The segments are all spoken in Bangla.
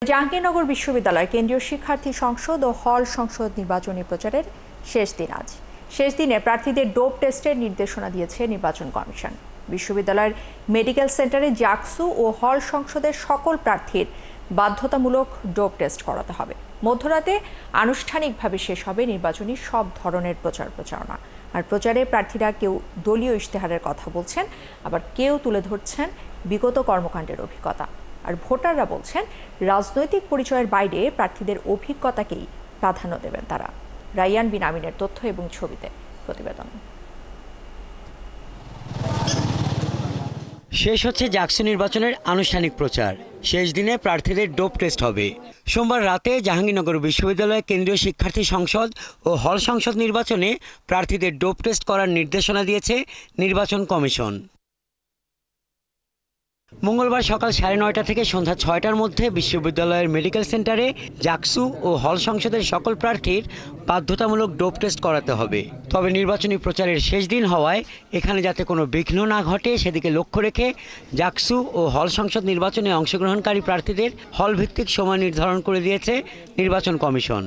জাহাঙ্গীরনগর বিশ্ববিদ্যালয় কেন্দ্রীয় শিক্ষার্থী সংসদ ও হল সংসদ নির্বাচনী প্রচারের শেষ দিন আজ। শেষ দিনে প্রার্থীদের ডোপ টেস্টের নির্দেশনা দিয়েছে নির্বাচন কমিশন। বিশ্ববিদ্যালয়ের মেডিকেল সেন্টারে জাকসু ও হল সংসদের সকল প্রার্থীর বাধ্যতামূলক ডোপ টেস্ট করাতে হবে। মধ্যরাতে আনুষ্ঠানিকভাবে শেষ হবে নির্বাচনী সব ধরনের প্রচারণা। আর প্রচারে প্রার্থীরা কেউ দলীয় ইশতেহারের কথা বলছেন, আবার কেউ তুলে ধরছেন বিগত কর্মকাণ্ডের অভিজ্ঞতা। আর ভোটাররা বলছেন রাজনৈতিক পরিচয়ের বাইরে প্রার্থীদের অভিজ্ঞতাকেই প্রাধান্য দেবেন তারা। রাইয়ান বিন আমিনের তথ্য এবং ছবিতে প্রতিবেদন। শেষ হচ্ছে জাকসু নির্বাচনের আনুষ্ঠানিক প্রচার। শেষ দিনে প্রার্থীদের ডোপ টেস্ট হবে। সোমবার রাতে জাহাঙ্গীরনগর বিশ্ববিদ্যালয় কেন্দ্রীয় শিক্ষার্থী সংসদ ও হল সংসদ নির্বাচনে প্রার্থীদের ডোপ টেস্ট করার নির্দেশনা দিয়েছে নির্বাচন কমিশন। মঙ্গলবার সকাল 9:30 থেকে সন্ধ্যা 6টার মধ্যে বিশ্ববিদ্যালয়ের মেডিকেল সেন্টারে জাকসু ও হল সংসদের সকল প্রার্থীর বাধ্যতামূলক ডোপ টেস্ট করাতে হবে। তবে নির্বাচনী প্রচারের শেষ দিন হওয়ায় এখানে যাতে কোনো বিঘ্ন না ঘটে সেদিকে লক্ষ্য রেখে জাকসু ও হল সংসদ নির্বাচনে অংশগ্রহণকারী প্রার্থীদের হল ভিত্তিক সময় নির্ধারণ করে দিয়েছে নির্বাচন কমিশন।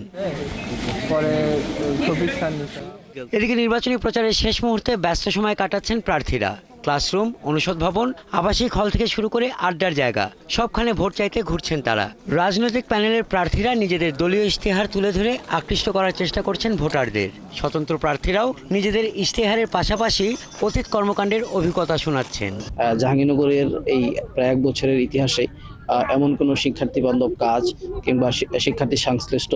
এদিকে নির্বাচনী প্রচারের শেষ মুহূর্তে ব্যস্ত সময় কাটাচ্ছেন প্রার্থীরা। ক্লাসরুম, অনুষদ ভবন, আবাসিক হল থেকে শুরু করে আড্ডার জায়গা সবখানে ভোট চাইতে ঘুরছেন তারা। রাজনৈতিক প্যানেলের প্রার্থীরা নিজেদের দলীয় ইশতেহার তুলে ধরে আকৃষ্ট করার চেষ্টা করছেন ভোটারদের। স্বতন্ত্র প্রার্থীরাও নিজেদের ইশতেহারের পাশাপাশি অতীত কর্মকাণ্ডের অভিজ্ঞতা শোনাচ্ছেন। জাহাঙ্গীরনগরের এই প্রায় 1 বছরের ইতিহাসে এমন কোনো শিক্ষার্থী বান্ধব কাজ কিংবা শিক্ষার্থী সংশ্লিষ্ট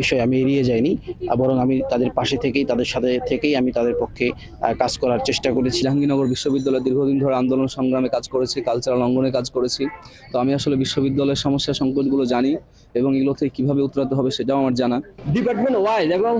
বিষয় আমি এড়িয়ে যাইনি, বরং আমি তাদের পাশে থেকেই তাদের সাথে থেকেই আমি তাদের পক্ষে কাজ করার চেষ্টা করেছি। জাহাঙ্গীরনগর বিশ্ববিদ্যালয় দীর্ঘদিন ধরে আন্দোলন সংগ্রামে কাজ করেছি, কালচারাল অঙ্গনে কাজ করেছি। তো আমি আসলে বিশ্ববিদ্যালয়ের সমস্যা সংকটগুলো জানি এবং এগুলো থেকে কীভাবে উতরাতে হবে সেটাও আমার জানা। ডিপার্টমেন্ট ওয়াইজ এবং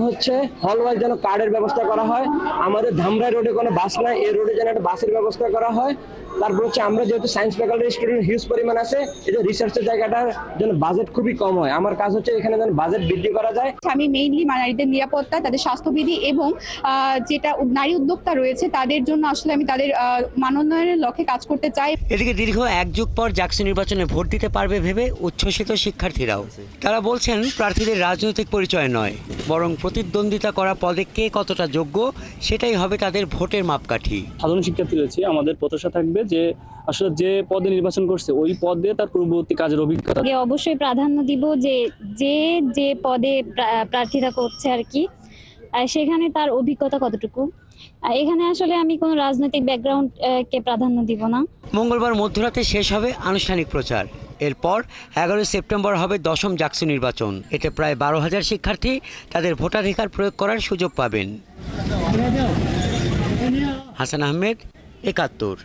হল ওয়াইজ যেন কার্ডের ব্যবস্থা করা হয়। আমাদের ধামরাই রোডে কোনো বাস নাই, এই রোডে যেন একটা বাসের ব্যবস্থা করা হয়। তারপর আমরা যেহেতু সায়েন্স ফ্যাকাল্টির স্টুডেন্ট হিউজ পরিমাণ আছে, এই যে রিসার্চের জায়গাটার জন্য বাজেট খুবই কম হয়। আমার কাজ হচ্ছে এখানে যেন বাজেট বৃদ্ধি করা যায়। আমি মেইনলি নারীদের নিরাপত্তা, তাদের স্বাস্থ্যবিধি এবং যেটা নারী উদ্যোক্তা রয়েছে তাদের জন্য আসলে আমি তাদের মানোন্নয়নের লক্ষ্যে কাজ করতে চাই। এদিকে দীর্ঘ 1 যুগ পর জাকসু নির্বাচনে ভোট দিতে পারবে ভেবে উচ্ছ্বসিত শিক্ষার্থীরাও। তারা বলছেন প্রার্থীদের রাজনৈতিক পরিচয় নয়, বরং প্রতিদ্বন্দ্বিতা করা পদে কে কতটা যোগ্য সেটাই হবে তাদের ভোটের মাপকাঠি। সাধারণ শিক্ষার্থী রয়েছে, আমাদের প্রত্যাশা থাকবে যে আসলে যে পদে নির্বাচন করছে ওই পদে তার পূর্ববর্তী কাজের অভিজ্ঞতা। অবশ্যই প্রাধান্য দিব যে পদে প্রার্থীরা করছে আর কি, সেখানে তার অভিজ্ঞতা কতটুকু। এখানে আসলে আমি কোনো রাজনৈতিক ব্যাকগ্রাউন্ড কে প্রাধান্য দিব না। মঙ্গলবার মধ্যরাতে শেষ হবে আনুষ্ঠানিক প্রচার। এরপর 11 সেপ্টেম্বর হবে 10ম জাকসু নির্বাচন। এতে প্রায় 12,000 শিক্ষার্থী তাদের ভোটাধিকার প্রয়োগ করার সুযোগ পাবেন। হাসান আহমেদ, 71।